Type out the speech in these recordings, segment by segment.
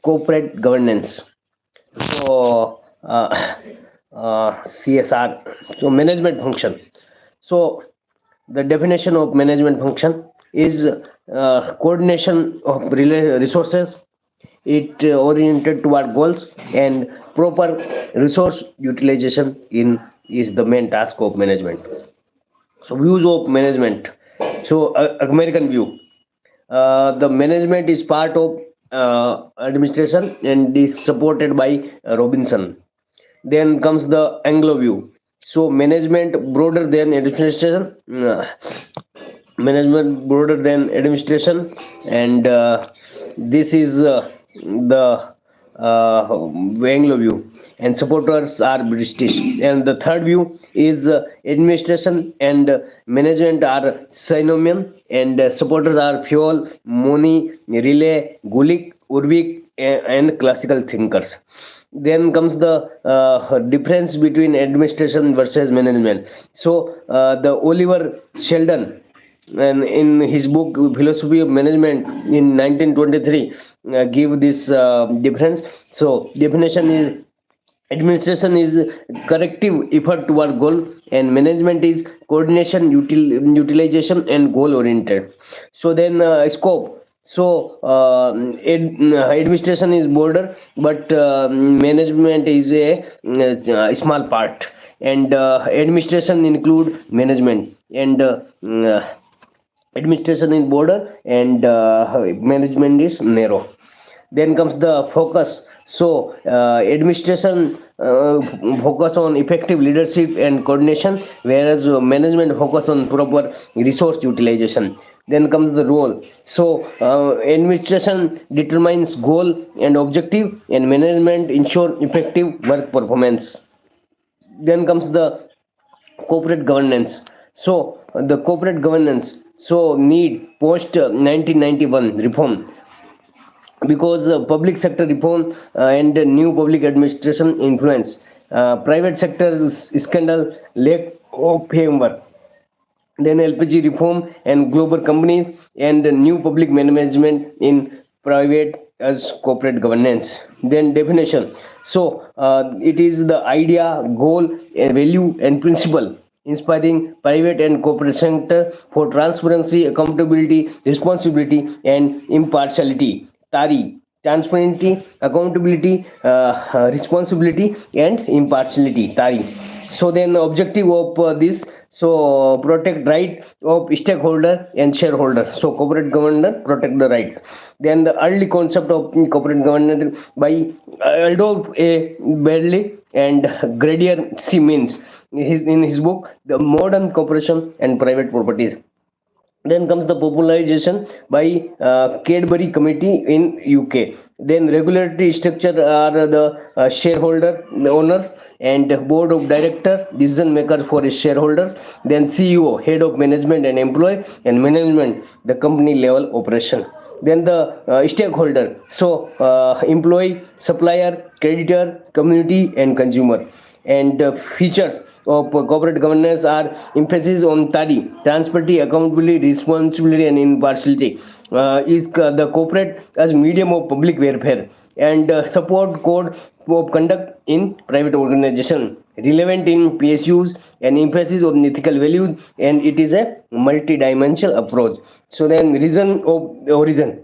corporate governance. So CSR, so management function. So the definition of management function is coordination of resources. It oriented toward goals, and proper resource utilization in is the main task of management. So views of management. So American view, the management is part of administration and is supported by Robinson. Then comes the Anglo view. So management broader than administration, management broader than administration, and this is the Anglo view. And supporters are British. And the third view is administration and management are synonym, and supporters are Fuel, Moni, Relay, Gulick, Urvik, and classical thinkers. Then comes the difference between administration versus management. So the Oliver Sheldon, and in his book Philosophy of Management in 1923, give this difference. So definition is administration is corrective effort toward goal, and management is coordination, utilization, and goal oriented. So then scope. So administration is border, but management is a small part, and administration include management, and administration is border, and management is narrow. Then comes the focus. So administration focus on effective leadership and coordination, whereas management focus on proper resource utilization. Then comes the role. So administration determines goal and objective, and management ensure effective work performance. Then comes the corporate governance. So the corporate governance, so need post 1991 reform, because public sector reform and new public administration influence, private sector scandal, lack of framework. Then LPG reform and global companies, and new public management in private as corporate governance. Then definition. So it is the idea, goal, value, and principle inspiring private and corporate sector for transparency, accountability, responsibility, and impartiality. TARI, transparency, accountability, responsibility, and impartiality. TARI. So then objective of this, so protect right of stakeholder and shareholder. So corporate governance protect the rights. Then the early concept of corporate governance by Adolf A. Bradley and Gradier C. Means in his book The Modern Corporation and Private Properties. Then comes the popularization by Cadbury Committee in UK. Then regulatory structure are the shareholder, the owners, and board of director, decision makers for shareholders. Then CEO, head of management and employee, and management, the company level operation. Then the stakeholder, so employee, supplier, creditor, community, and consumer. And features of corporate governance are emphasis on TARI, transparency, accountability, responsibility, and impartiality. Is the corporate as medium of public welfare, and support code of conduct in private organization, relevant in PSUs, and emphasis on ethical values, and it is a multi-dimensional approach. So then reason of origin.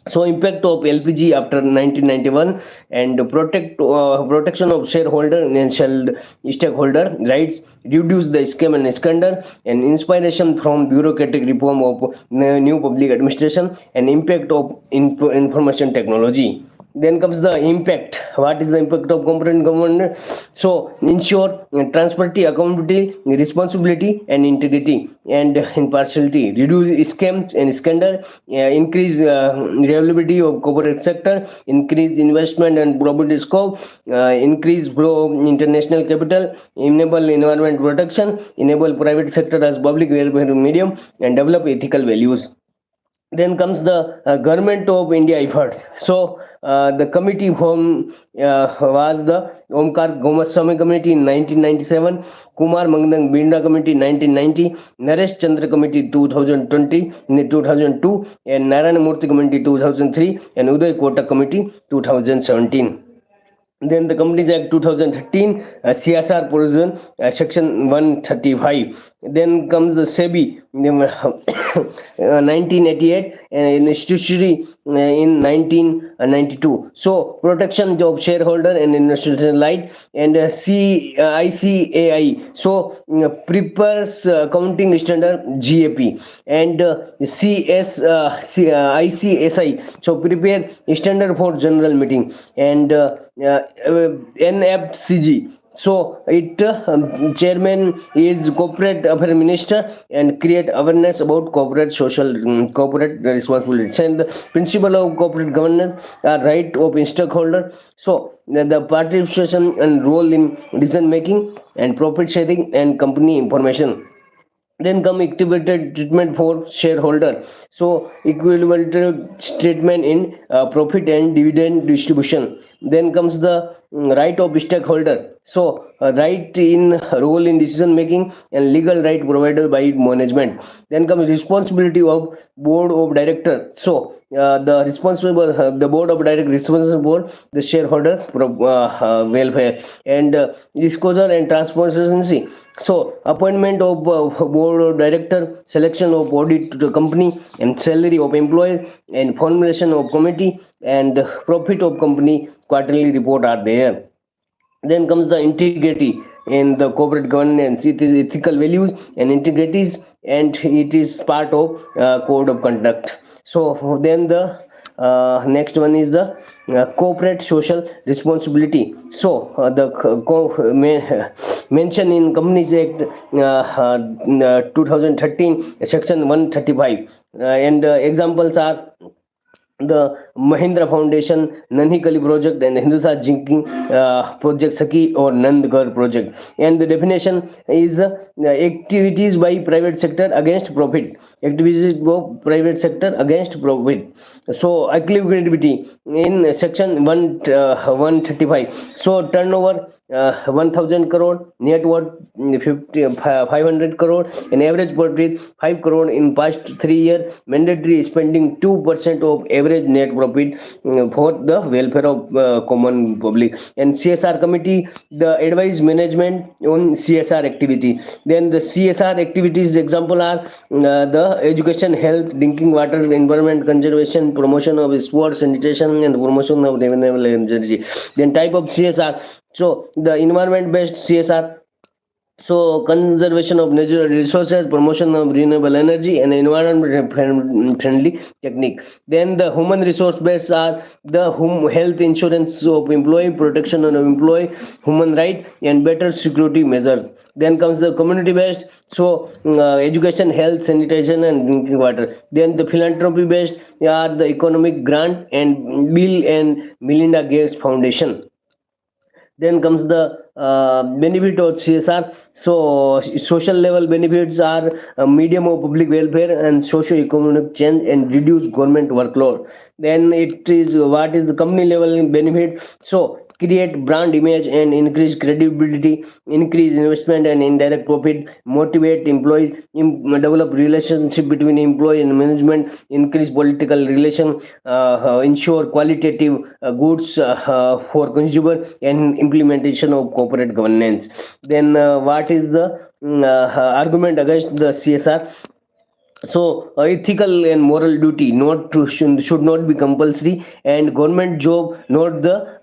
So impact of LPG after 1991, and protection of shareholder and stakeholder rights, reduce the scam and scandal, and inspiration from bureaucratic reform of new public administration, and impact of information technology. Then comes the impact. What is the impact of corporate government? So ensure transparency, accountability, responsibility, and integrity, and impartiality, reduce scams and scandal, increase reliability of corporate sector, increase investment and property scope, increase flow of international capital, enable environment protection, enable private sector as public welfare medium, and develop ethical values. Then comes the government of India effort. So the committee formed was the Omkar Gomaswamy committee in 1997, Kumar Mangdang Binda committee 1990, Naresh Chandra committee 2020 in 2002, and Narayana Murthy committee 2003, and Uday Kota committee 2017. Then the Companies Act 2013, CSR provision, section 135. Then comes the SEBI, 1988, and statutory in 1992. So protection of shareholder and investor right, and ICAI. So prepares accounting standard GAP, and ICSI. So prepare standard for general meeting, and NFCG. So it chairman is corporate affairs minister, and create awareness about corporate social corporate responsibility, and the principle of corporate governance are right of stakeholder. So the participation and role in decision making and profit sharing and company information. Then come equitable treatment for shareholder. So equitable treatment in profit and dividend distribution. Then comes the right of stakeholder. So right in role in decision making and legal right provided by management. Then comes responsibility of board of director. So the responsible the board of director responsible for the shareholder welfare, and disclosure and transparency. So appointment of board of director, selection of audit to the company, and salary of employees, and formulation of committee, and profit of company quarterly report are there. Then comes the integrity in the corporate governance. It is ethical values and integrities, and it is part of code of conduct. So then the next one is the corporate social responsibility. So mentioned in Companies Act 2013, section 135, and examples are the Mahindra Foundation, Nanhi Kali project, and Hindustan Jinking project Saki or Nandgarh project. And the definition is activities by private sector against profit. Activities of private sector against profit. So equilibrity in section 135. So turnover 1000 crore, net worth 500 crore, and average profit 5 crore in past 3 years, mandatory spending 2% of average net profit for the welfare of common public. And CSR committee, the advise management on CSR activity. Then the CSR activities example are the education, health, drinking water, environment conservation, promotion of sports, sanitation, and promotion of renewable energy. Then type of CSR. So the environment based CSR, so conservation of natural resources, promotion of renewable energy, and environment friendly technique. Then the human resource based are the health insurance of employee, protection of employee, human right, and better security measures. Then comes the community based. So education, health, sanitation, and drinking water. Then the philanthropy based are the economic grant and Bill and Melinda Gates Foundation. Then comes the benefit of CSR. So social level benefits are a medium of public welfare and socio-economic change, and reduce government workload. Then it is what is the company level benefit. So create brand image and increase credibility, increase investment and indirect profit, motivate employees, develop relationship between employee and management, increase political relation, ensure qualitative goods for consumer, and implementation of corporate governance. Then what is the argument against the CSR? So ethical and moral duty not to should not be compulsory, and government job not the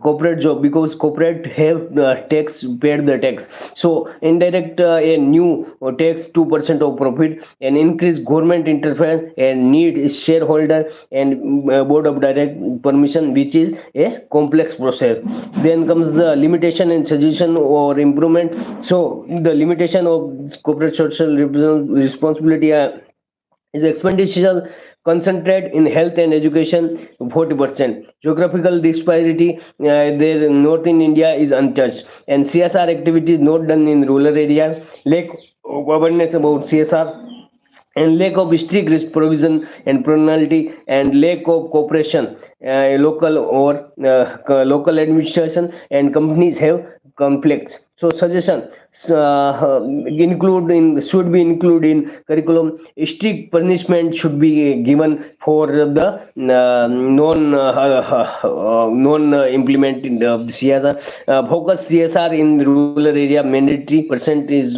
corporate job, because corporate have tax paid the tax. So indirect a new tax 2% of profit, and increase government interference, and need shareholder and board of direct permission, which is a complex process. Then comes the limitation and suggestion or improvement. So the limitation of corporate social responsibility is expenditure concentrate in health and education 40%. Geographical disparity, there north in India is untouched, and CSR activities not done in rural areas. Lack of awareness about CSR, and lack of strict risk provision and penalty, and lack of cooperation. Local or local administration and companies have conflicts. So suggestion, include in should be included in curriculum. Strict punishment should be given for the non implementing the CSR. Focus CSR in rural area, mandatory percent is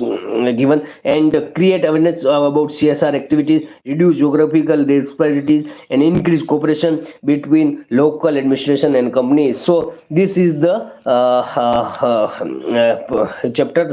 given, and create awareness about CSR activities, reduce geographical disparities, and increase cooperation between local administration and companies. So this is the chapter.